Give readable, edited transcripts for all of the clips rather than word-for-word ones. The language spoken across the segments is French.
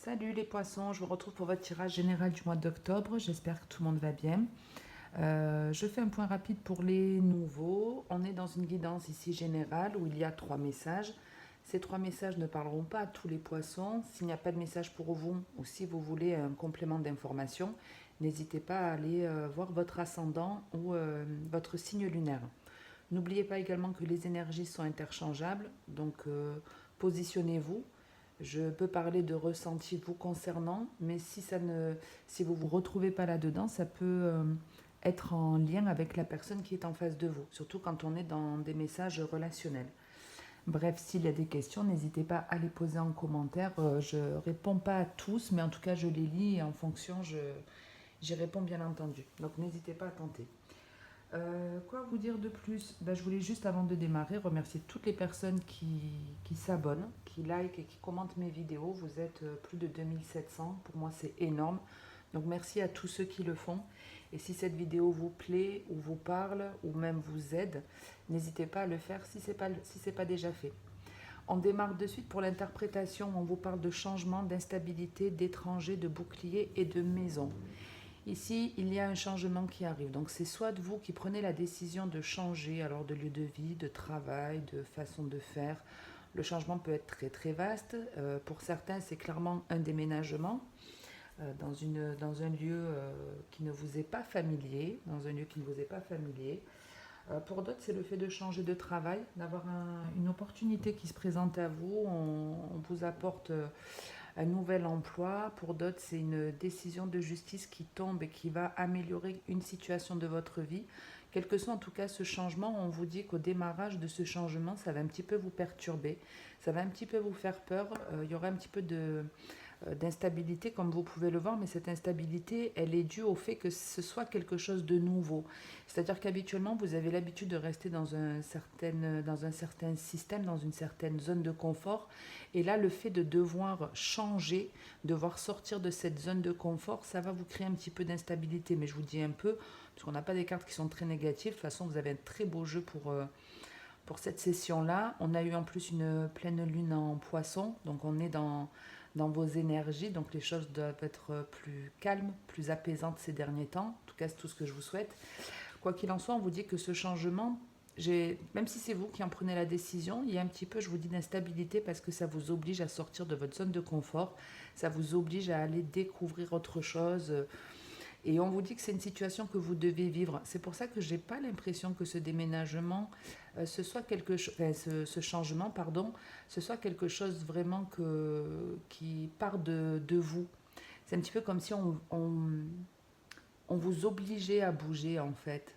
Salut les poissons, je vous retrouve pour votre tirage général du mois d'octobre. J'espère que tout le monde va bien. Je fais un point rapide pour les nouveaux. On est dans une guidance ici générale où il y a 3 messages. Ces 3 messages ne parleront pas à tous les poissons. S'il n'y a pas de message pour vous ou si vous voulez un complément d'information, n'hésitez pas à aller voir votre ascendant ou votre signe lunaire. N'oubliez pas également que les énergies sont interchangeables, donc positionnez-vous. Je peux parler de ressenti vous concernant, mais si vous ne vous retrouvez pas là-dedans, ça peut être en lien avec la personne qui est en face de vous, surtout quand on est dans des messages relationnels. Bref, s'il y a des questions, n'hésitez pas à les poser en commentaire. Je ne réponds pas à tous, mais en tout cas, je les lis et en fonction, j'y réponds bien entendu. Donc n'hésitez pas à tenter. Quoi vous dire de plus? Je voulais juste avant de démarrer remercier toutes les personnes qui s'abonnent, qui like et qui commentent mes vidéos. Vous êtes plus de 2700, pour moi c'est énorme. Donc merci à tous ceux qui le font. Et si cette vidéo vous plaît ou vous parle ou même vous aide, n'hésitez pas à le faire si ce n'est pas déjà fait. On démarre de suite pour l'interprétation. On vous parle de changement, d'instabilité, d'étrangers, de boucliers et de maisons. Ici, il y a un changement qui arrive. Donc, c'est soit vous qui prenez la décision de changer, alors de lieu de vie, de travail, de façon de faire. Le changement peut être très très vaste. Pour certains, c'est clairement un déménagement dans un lieu qui ne vous est pas familier, Pour d'autres, c'est le fait de changer de travail, d'avoir une opportunité qui se présente à vous. On vous apporte un nouvel emploi. Pour d'autres, c'est une décision de justice qui tombe et qui va améliorer une situation de votre vie. Quel que soit en tout cas ce changement, on vous dit qu'au démarrage de ce changement, ça va un petit peu vous perturber, ça va un petit peu vous faire peur. Il y aura un petit peu d'instabilité comme vous pouvez le voir, mais cette instabilité, elle est due au fait que ce soit quelque chose de nouveau. C'est-à-dire qu'habituellement, vous avez l'habitude de rester dans un certain système, dans une certaine zone de confort. Et là, le fait de devoir changer, devoir sortir de cette zone de confort, ça va vous créer un petit peu d'instabilité. Mais je vous dis un peu, parce qu'on n'a pas des cartes qui sont très négatives. De toute façon, vous avez un très beau jeu pour cette session-là. On a eu en plus une pleine lune en poisson, donc on est dans vos énergies, donc les choses doivent être plus calmes, plus apaisantes ces derniers temps. En tout cas, c'est tout ce que je vous souhaite. Quoi qu'il en soit, on vous dit que ce changement, même si c'est vous qui en prenez la décision, il y a un petit peu, je vous dis, d'instabilité parce que ça vous oblige à sortir de votre zone de confort, ça vous oblige à aller découvrir autre chose. Et on vous dit que c'est une situation que vous devez vivre. C'est pour ça que je n'ai pas l'impression que ce déménagement, ce soit ce changement, pardon, ce soit quelque chose vraiment qui part de vous. C'est un petit peu comme si on vous obligeait à bouger en fait.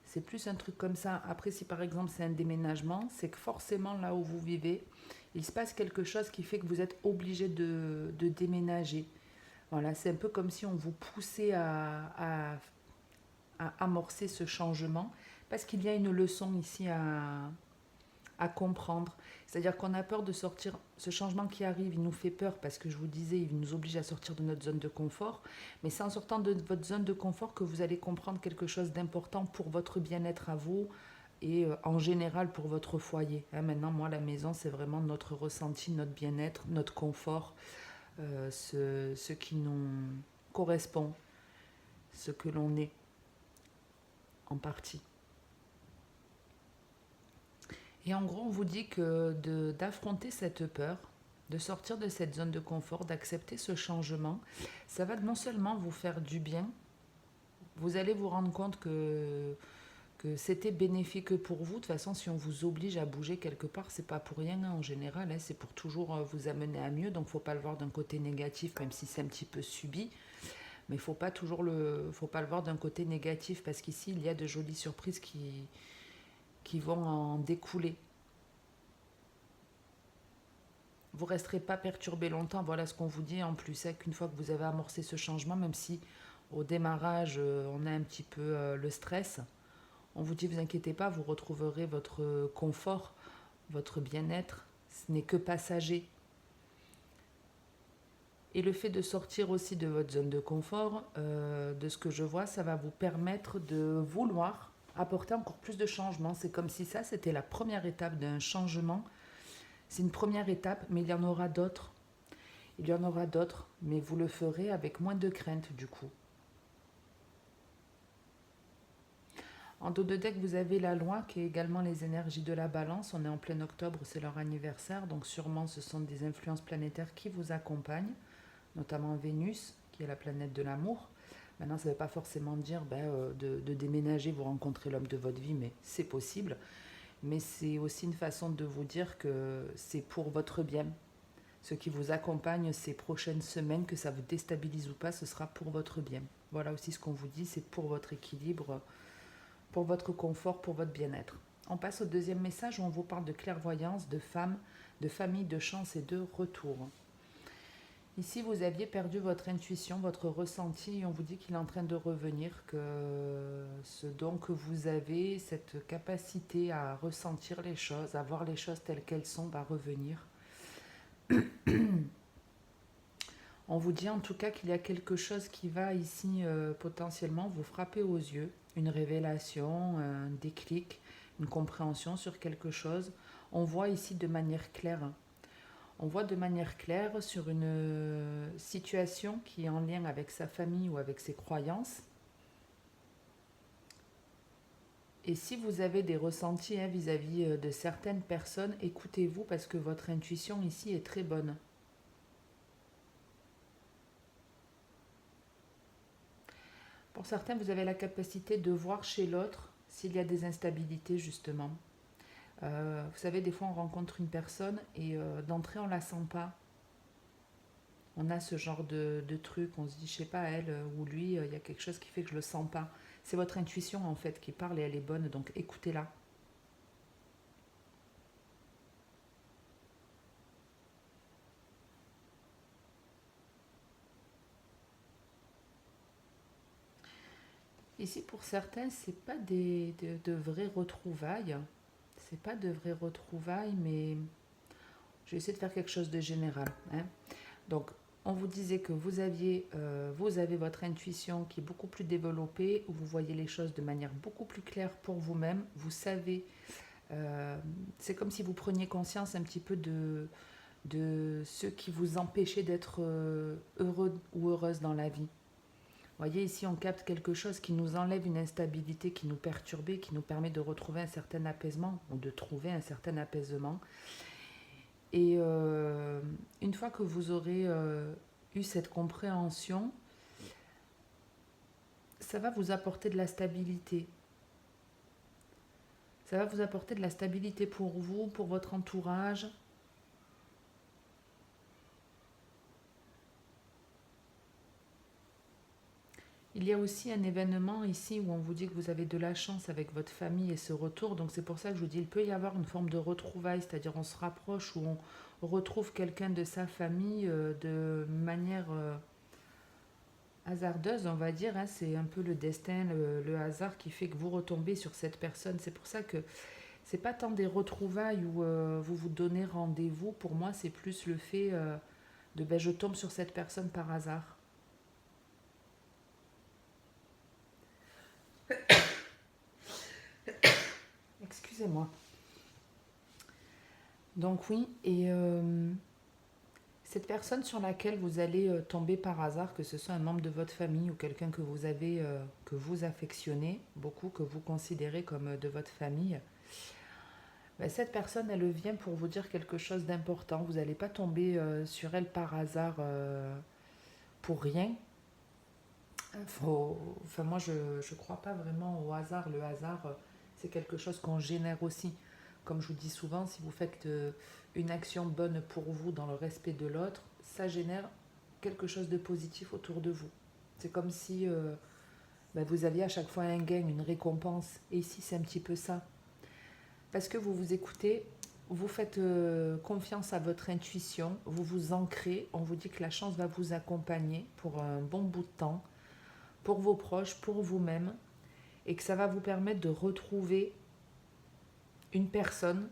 C'est plus un truc comme ça. Après, si par exemple c'est un déménagement, c'est que forcément là où vous vivez, il se passe quelque chose qui fait que vous êtes obligé de déménager. Voilà, c'est un peu comme si on vous poussait à amorcer ce changement, parce qu'il y a une leçon ici à comprendre. C'est-à-dire qu'on a peur de sortir, ce changement qui arrive, il nous fait peur, parce que je vous disais, il nous oblige à sortir de notre zone de confort, mais c'est en sortant de votre zone de confort que vous allez comprendre quelque chose d'important pour votre bien-être à vous, et en général pour votre foyer. Maintenant, moi, la maison, c'est vraiment notre ressenti, notre bien-être, notre confort, ce qui nous correspond, ce que l'on est en partie. Et en gros, on vous dit que d'affronter cette peur, de sortir de cette zone de confort, d'accepter ce changement, ça va non seulement vous faire du bien, vous allez vous rendre compte que c'était bénéfique pour vous. De toute façon, si on vous oblige à bouger quelque part, c'est pas pour rien en général, c'est pour toujours vous amener à mieux. Donc, faut pas le voir d'un côté négatif, même si c'est un petit peu subi. Mais faut pas le voir d'un côté négatif, parce qu'ici, il y a de jolies surprises qui vont en découler. Vous resterez pas perturbé longtemps. Voilà ce qu'on vous dit en plus, c'est qu'une fois que vous avez amorcé ce changement, même si au démarrage, on a un petit peu le stress, on vous dit, vous inquiétez pas, vous retrouverez votre confort, votre bien-être. Ce n'est que passager. Et le fait de sortir aussi de votre zone de confort, de ce que je vois, ça va vous permettre de vouloir apporter encore plus de changements. C'est comme si ça, c'était la première étape d'un changement. C'est une première étape, mais il y en aura d'autres. Il y en aura d'autres, mais vous le ferez avec moins de crainte du coup. En dos de deck, vous avez la loi qui est également les énergies de la balance. On est en plein octobre, c'est leur anniversaire, donc sûrement ce sont des influences planétaires qui vous accompagnent, notamment Vénus, qui est la planète de l'amour. Maintenant, ça ne veut pas forcément dire de déménager, vous rencontrez l'homme de votre vie, mais c'est possible. Mais c'est aussi une façon de vous dire que c'est pour votre bien. Ce qui vous accompagne ces prochaines semaines, que ça vous déstabilise ou pas, ce sera pour votre bien. Voilà aussi ce qu'on vous dit, c'est pour votre équilibre, pour votre confort, pour votre bien-être. On passe au deuxième message où on vous parle de clairvoyance, de femme, de famille, de chance et de retour. Ici, vous aviez perdu votre intuition, votre ressenti, et on vous dit qu'il est en train de revenir, que ce don que vous avez, cette capacité à ressentir les choses, à voir les choses telles qu'elles sont, va revenir. On vous dit en tout cas qu'il y a quelque chose qui va ici potentiellement vous frapper aux yeux, une révélation, un déclic, une compréhension sur quelque chose. On voit ici de manière claire. On voit de manière claire sur une situation qui est en lien avec sa famille ou avec ses croyances. Et si vous avez des ressentis vis-à-vis de certaines personnes, écoutez-vous parce que votre intuition ici est très bonne. Pour certains, vous avez la capacité de voir chez l'autre s'il y a des instabilités, justement. Vous savez, des fois, on rencontre une personne et d'entrée, on ne la sent pas. On a ce genre de truc, on se dit, je sais pas, elle ou lui, il y a quelque chose qui fait que je ne le sens pas. C'est votre intuition, en fait, qui parle et elle est bonne, donc écoutez-la. Ici, pour certains, c'est pas de vraies retrouvailles. C'est pas de vraies retrouvailles, mais je vais essayer de faire quelque chose de général. Donc, on vous disait que vous avez votre intuition qui est beaucoup plus développée, où vous voyez les choses de manière beaucoup plus claire pour vous-même. Vous savez, c'est comme si vous preniez conscience un petit peu de ce qui vous empêchait d'être heureux ou heureuse dans la vie. Vous voyez, ici, on capte quelque chose qui nous enlève une instabilité qui nous perturbait, qui nous permet de retrouver un certain apaisement ou de trouver un certain apaisement. Et une fois que vous aurez eu cette compréhension, ça va vous apporter de la stabilité. Ça va vous apporter de la stabilité pour vous, pour votre entourage. Il y a aussi un événement ici où on vous dit que vous avez de la chance avec votre famille et ce retour. Donc c'est pour ça que je vous dis il peut y avoir une forme de retrouvaille, c'est-à-dire on se rapproche ou on retrouve quelqu'un de sa famille de manière hasardeuse, on va dire. C'est un peu le destin, le hasard qui fait que vous retombez sur cette personne. C'est pour ça que c'est pas tant des retrouvailles où vous vous donnez rendez-vous. Pour moi, c'est plus le fait de je tombe sur cette personne par hasard. Excusez-moi. Donc oui, et cette personne sur laquelle vous allez tomber par hasard, que ce soit un membre de votre famille ou quelqu'un que vous avez, que vous affectionnez beaucoup, que vous considérez comme de votre famille, ben, cette personne, elle vient pour vous dire quelque chose d'important. Vous n'allez pas tomber sur elle par hasard pour rien. Enfin, moi, je ne crois pas vraiment au hasard. Le hasard, c'est quelque chose qu'on génère aussi. Comme je vous dis souvent, si vous faites une action bonne pour vous dans le respect de l'autre, ça génère quelque chose de positif autour de vous. C'est comme si vous aviez à chaque fois un gain, une récompense. Et ici, c'est un petit peu ça. Parce que vous vous écoutez, vous faites confiance à votre intuition, vous vous ancrez, on vous dit que la chance va vous accompagner pour un bon bout de temps, pour vos proches, pour vous-même, et que ça va vous permettre de retrouver une personne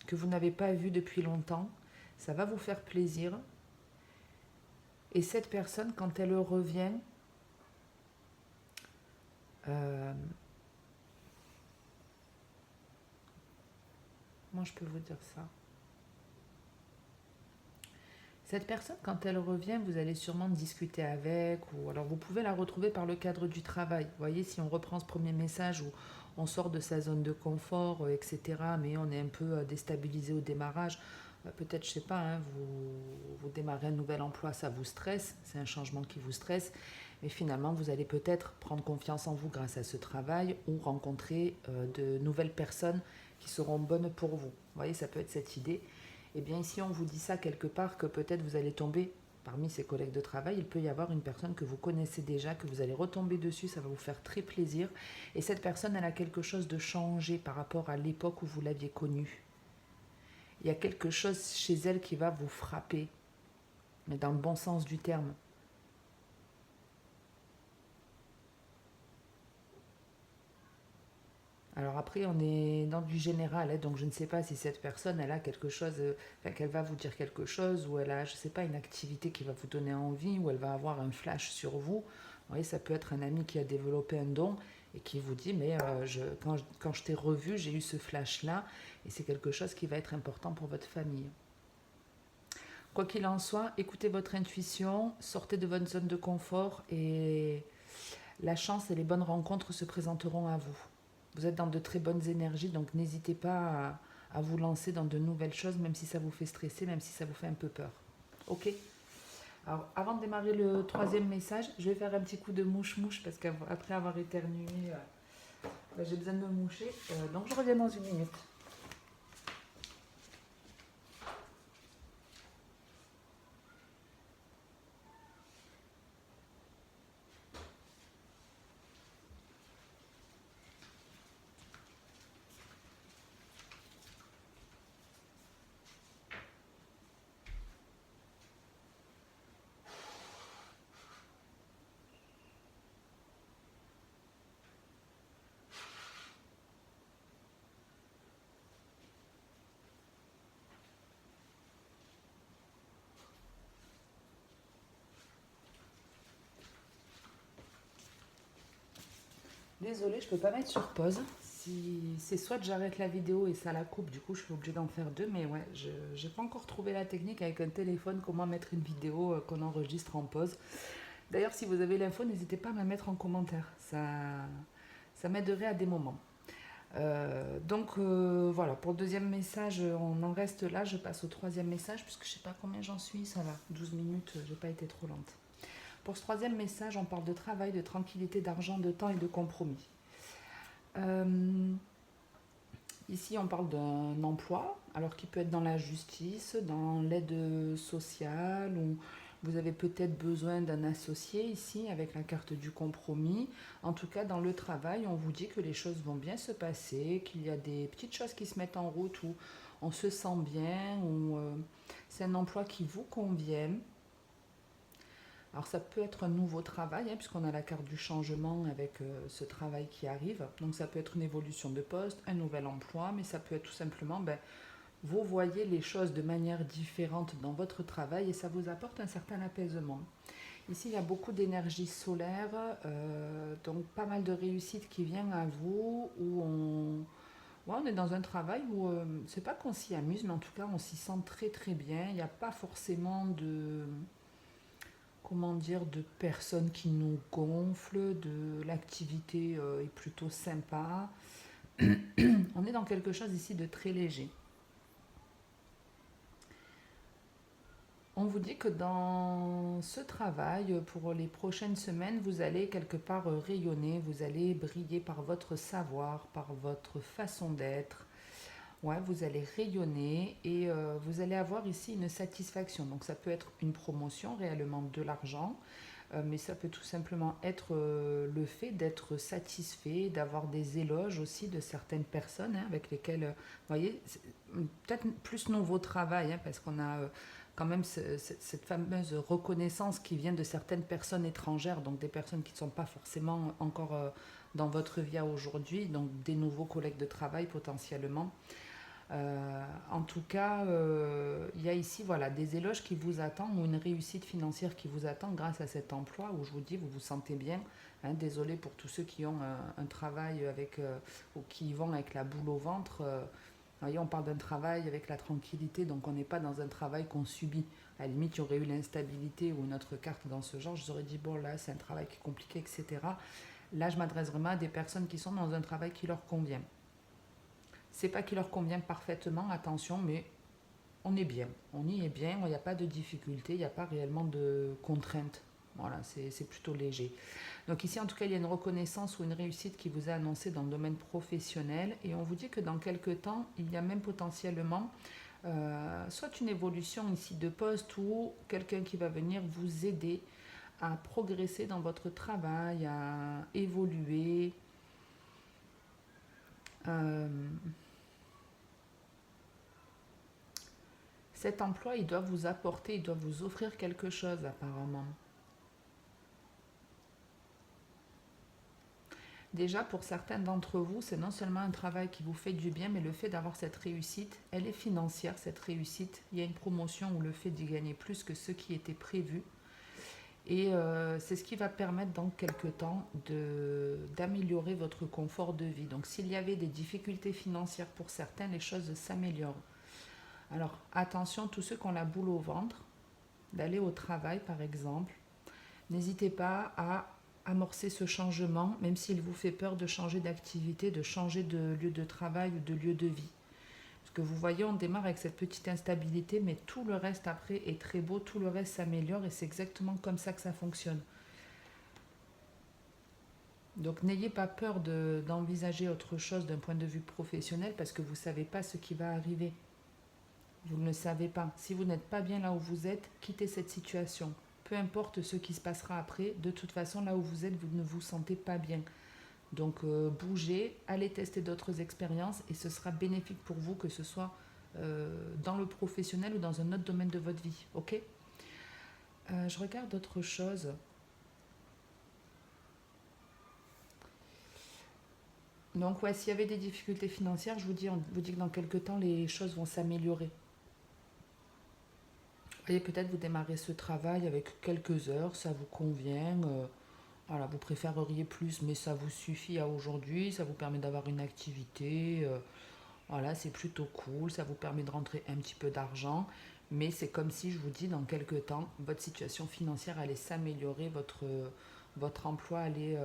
que vous n'avez pas vue depuis longtemps. Ça va vous faire plaisir. Et cette personne, quand elle revient, comment je peux vous dire ça? Cette personne, quand elle revient, vous allez sûrement discuter avec, ou alors vous pouvez la retrouver par le cadre du travail. Vous voyez, si on reprend ce premier message où on sort de sa zone de confort, etc., mais on est un peu déstabilisé au démarrage, peut-être, je sais pas, hein, vous démarrez un nouvel emploi, ça vous stresse, c'est un changement qui vous stresse, mais finalement, vous allez peut-être prendre confiance en vous grâce à ce travail ou rencontrer de nouvelles personnes qui seront bonnes pour vous. Vous voyez, ça peut être cette idée. Eh bien, ici, on vous dit ça quelque part que peut-être vous allez tomber parmi ses collègues de travail. Il peut y avoir une personne que vous connaissez déjà, que vous allez retomber dessus, ça va vous faire très plaisir. Et cette personne, elle a quelque chose de changé par rapport à l'époque où vous l'aviez connue. Il y a quelque chose chez elle qui va vous frapper, mais dans le bon sens du terme. Alors après, on est dans du général, hein, donc je ne sais pas si cette personne, elle a quelque chose, enfin, qu'elle va vous dire quelque chose, ou elle a, je ne sais pas, une activité qui va vous donner envie, ou elle va avoir un flash sur vous. Vous voyez, ça peut être un ami qui a développé un don et qui vous dit, mais quand je t'ai revu, j'ai eu ce flash-là, et c'est quelque chose qui va être important pour votre famille. Quoi qu'il en soit, écoutez votre intuition, sortez de votre zone de confort, et la chance et les bonnes rencontres se présenteront à vous. Vous êtes dans de très bonnes énergies, donc n'hésitez pas à vous lancer dans de nouvelles choses, même si ça vous fait stresser, même si ça vous fait un peu peur. Ok. Alors, avant de démarrer le troisième message, je vais faire un petit coup de mouche-mouche, parce qu'après avoir éternué, j'ai besoin de me moucher. Donc, je reviens dans une minute. Désolée, je peux pas mettre sur pause. Si c'est soit j'arrête la vidéo et ça la coupe, du coup je suis obligée d'en faire deux, mais ouais, je n'ai pas encore trouvé la technique avec un téléphone, comment mettre une vidéo qu'on enregistre en pause. D'ailleurs, si vous avez l'info, n'hésitez pas à me la mettre en commentaire, ça m'aiderait à des moments. Voilà, pour le deuxième message, on en reste là, je passe au troisième message, puisque je sais pas combien j'en suis, ça va, 12 minutes, j'ai pas été trop lente. Pour ce troisième message, on parle de travail, de tranquillité, d'argent, de temps et de compromis. Euh, Ici, on parle d'un emploi, alors qui peut être dans la justice, dans l'aide sociale, ou vous avez peut-être besoin d'un associé ici avec la carte du compromis. En tout cas, dans le travail, on vous dit que les choses vont bien se passer, qu'il y a des petites choses qui se mettent en route où on se sent bien, où c'est un emploi qui vous convient. Alors ça peut être un nouveau travail, hein, puisqu'on a la carte du changement avec ce travail qui arrive. Donc ça peut être une évolution de poste, un nouvel emploi, mais ça peut être tout simplement, vous voyez les choses de manière différente dans votre travail et ça vous apporte un certain apaisement. Ici, il y a beaucoup d'énergie solaire, donc pas mal de réussite qui vient à vous, où on est dans un travail où c'est pas qu'on s'y amuse, mais en tout cas on s'y sent très très bien. Il n'y a pas forcément de comment dire, de personnes qui nous gonflent, de l'activité est plutôt sympa. On est dans quelque chose ici de très léger. On vous dit que dans ce travail, pour les prochaines semaines, vous allez quelque part rayonner, vous allez briller par votre savoir, par votre façon d'être. Ouais, vous allez rayonner et vous allez avoir ici une satisfaction. Donc ça peut être une promotion, réellement de l'argent, mais ça peut tout simplement être le fait d'être satisfait, d'avoir des éloges aussi de certaines personnes hein, avec lesquelles, vous voyez, peut-être plus nouveau travail, hein, parce qu'on a quand même cette fameuse reconnaissance qui vient de certaines personnes étrangères, donc des personnes qui ne sont pas forcément encore dans votre vie aujourd'hui, donc des nouveaux collègues de travail potentiellement. En tout cas, il y a ici voilà, des éloges qui vous attendent ou une réussite financière qui vous attend grâce à cet emploi où je vous dis, vous vous sentez bien. Hein, désolé pour tous ceux qui ont un travail avec, ou qui y vont avec la boule au ventre. Vous voyez, on parle d'un travail avec la tranquillité, donc on n'est pas dans un travail qu'on subit. À la limite, il y aurait eu l'instabilité ou une autre carte dans ce genre, je vous aurais dit, bon là, c'est un travail qui est compliqué, etc. Là, je m'adresse vraiment à des personnes qui sont dans un travail qui leur convient. C'est pas qui leur convient parfaitement, attention, mais on est bien. On y est bien, il n'y a pas de difficulté, il n'y a pas réellement de contraintes. Voilà, c'est plutôt léger. Donc ici, en tout cas, il y a une reconnaissance ou une réussite qui vous est annoncée dans le domaine professionnel. Et on vous dit que dans quelques temps, il y a même potentiellement soit une évolution ici de poste ou quelqu'un qui va venir vous aider à progresser dans votre travail, à évoluer. Euh, Cet emploi, il doit vous apporter, il doit vous offrir quelque chose apparemment. Déjà, pour certains d'entre vous, c'est non seulement un travail qui vous fait du bien, mais le fait d'avoir cette réussite, elle est financière, cette réussite. Il y a une promotion ou le fait d'y gagner plus que ce qui était prévu. Et c'est ce qui va permettre dans quelques temps d'améliorer votre confort de vie. Donc s'il y avait des difficultés financières pour certains, les choses s'améliorent. Alors attention, tous ceux qui ont la boule au ventre, d'aller au travail par exemple, n'hésitez pas à amorcer ce changement, même s'il vous fait peur de changer d'activité, de changer de lieu de travail ou de lieu de vie. Parce que vous voyez, on démarre avec cette petite instabilité, mais tout le reste après est très beau, tout le reste s'améliore et c'est exactement comme ça que ça fonctionne. Donc n'ayez pas peur d'envisager autre chose d'un point de vue professionnel parce que vous ne savez pas ce qui va arriver. Vous ne le savez pas. Si vous n'êtes pas bien là où vous êtes, quittez cette situation. Peu importe ce qui se passera après, de toute façon, là où vous êtes, vous ne vous sentez pas bien. Donc bougez, allez tester d'autres expériences et ce sera bénéfique pour vous que ce soit dans le professionnel ou dans un autre domaine de votre vie. Ok. Je regarde autre chose. Donc ouais, s'il y avait des difficultés financières, on vous dit que dans quelques temps, les choses vont s'améliorer. Vous voyez, peut-être vous démarrez ce travail avec quelques heures, ça vous convient. Voilà, vous préféreriez plus, mais ça vous suffit à aujourd'hui, ça vous permet d'avoir une activité. Voilà, c'est plutôt cool, ça vous permet de rentrer un petit peu d'argent. Mais c'est comme si, je vous dis, dans quelques temps, votre situation financière allait s'améliorer, votre emploi allait...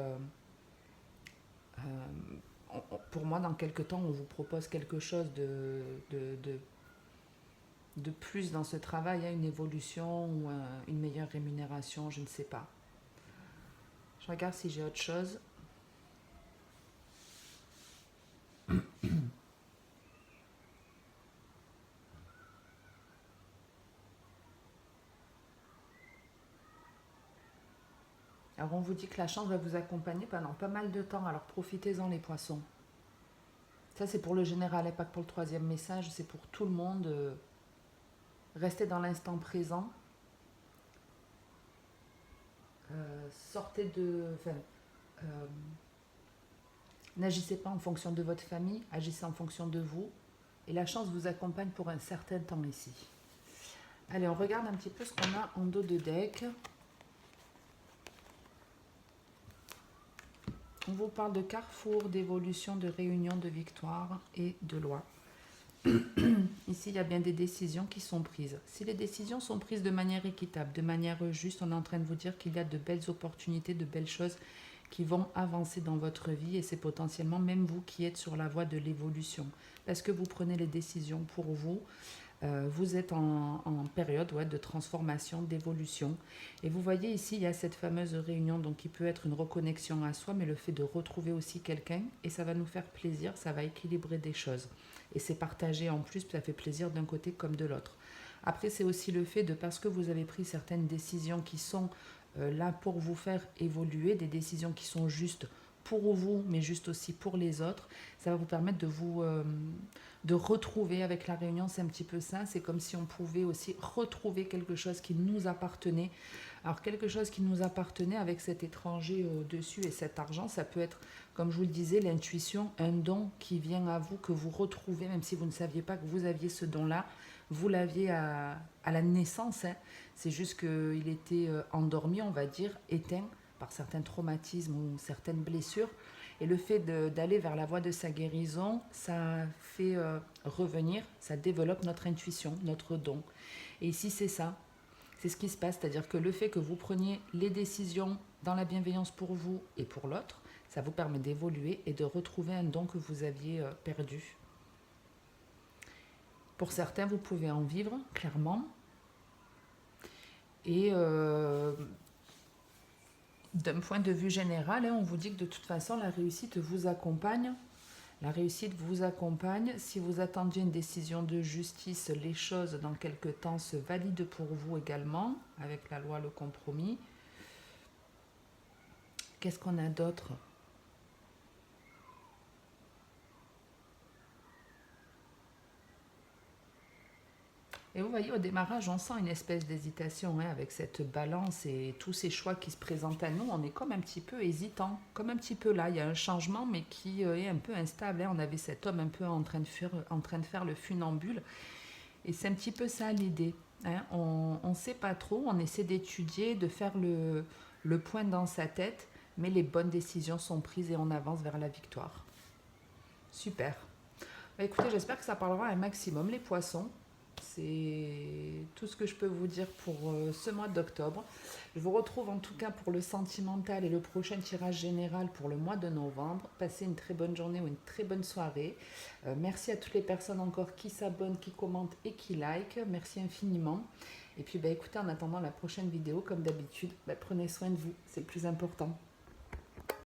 pour moi, dans quelques temps, on vous propose quelque chose de plus dans ce travail, une évolution ou une meilleure rémunération, je ne sais pas. Je regarde si j'ai autre chose. Alors on vous dit que la chance va vous accompagner pendant pas mal de temps, alors profitez-en les poissons. Ça c'est pour le général et pas que pour le troisième message, c'est pour tout le monde. Restez dans l'instant présent. Sortez de... Enfin, n'agissez pas en fonction de votre famille, agissez en fonction de vous. Et la chance vous accompagne pour un certain temps ici. Allez, on regarde un petit peu ce qu'on a en dos de deck. On vous parle de carrefour, d'évolution, de réunion, de victoire et de loi. Ici, il y a bien des décisions qui sont prises. Si les décisions sont prises de manière équitable, de manière juste, on est en train de vous dire qu'il y a de belles opportunités, de belles choses qui vont avancer dans votre vie et c'est potentiellement même vous qui êtes sur la voie de l'évolution. Parce que vous prenez les décisions pour vous, vous êtes en période de transformation, d'évolution. Et vous voyez ici, il y a cette fameuse réunion donc, qui peut être une reconnexion à soi, mais le fait de retrouver aussi quelqu'un, et ça va nous faire plaisir, ça va équilibrer des choses. Et c'est partagé en plus, ça fait plaisir d'un côté comme de l'autre. Après, c'est aussi le fait de, parce que vous avez pris certaines décisions qui sont là pour vous faire évoluer, des décisions qui sont justes pour vous, mais juste aussi pour les autres, ça va vous permettre de retrouver avec la réunion, c'est un petit peu ça, c'est comme si on pouvait aussi retrouver quelque chose qui nous appartenait. Alors quelque chose qui nous appartenait avec cet étranger au-dessus et cet argent, ça peut être, comme je vous le disais, l'intuition, un don qui vient à vous, que vous retrouvez, même si vous ne saviez pas que vous aviez ce don-là, vous l'aviez à la naissance, hein. C'est juste qu'il était endormi, on va dire, éteint par certains traumatismes ou certaines blessures. Et le fait d'aller vers la voie de sa guérison, ça fait revenir, ça développe notre intuition, notre don. Et ici, c'est ça. C'est ce qui se passe, c'est-à-dire que le fait que vous preniez les décisions dans la bienveillance pour vous et pour l'autre, ça vous permet d'évoluer et de retrouver un don que vous aviez perdu. Pour certains, vous pouvez en vivre, clairement. Et d'un point de vue général, on vous dit que de toute façon, la réussite vous accompagne. La réussite vous accompagne. Si vous attendiez une décision de justice, les choses dans quelque temps se valident pour vous également, avec la loi, le compromis. Qu'est-ce qu'on a d'autre ? Et vous voyez, au démarrage, on sent une espèce d'hésitation avec cette balance et tous ces choix qui se présentent à nous. On est comme un petit peu hésitant, comme un petit peu là. Il y a un changement, mais qui est un peu instable. On avait cet homme un peu en train de faire le funambule. Et c'est un petit peu ça l'idée. On ne sait pas trop, on essaie d'étudier, de faire le point dans sa tête, mais les bonnes décisions sont prises et on avance vers la victoire. Super. Écoutez, j'espère que ça parlera un maximum les poissons. C'est tout ce que je peux vous dire pour ce mois d'octobre. Je vous retrouve en tout cas pour le sentimental et le prochain tirage général pour le mois de novembre. Passez une très bonne journée ou une très bonne soirée. Merci à toutes les personnes encore qui s'abonnent, qui commentent et qui likent. Merci infiniment. Et puis écoutez, en attendant la prochaine vidéo, comme d'habitude, prenez soin de vous, c'est le plus important.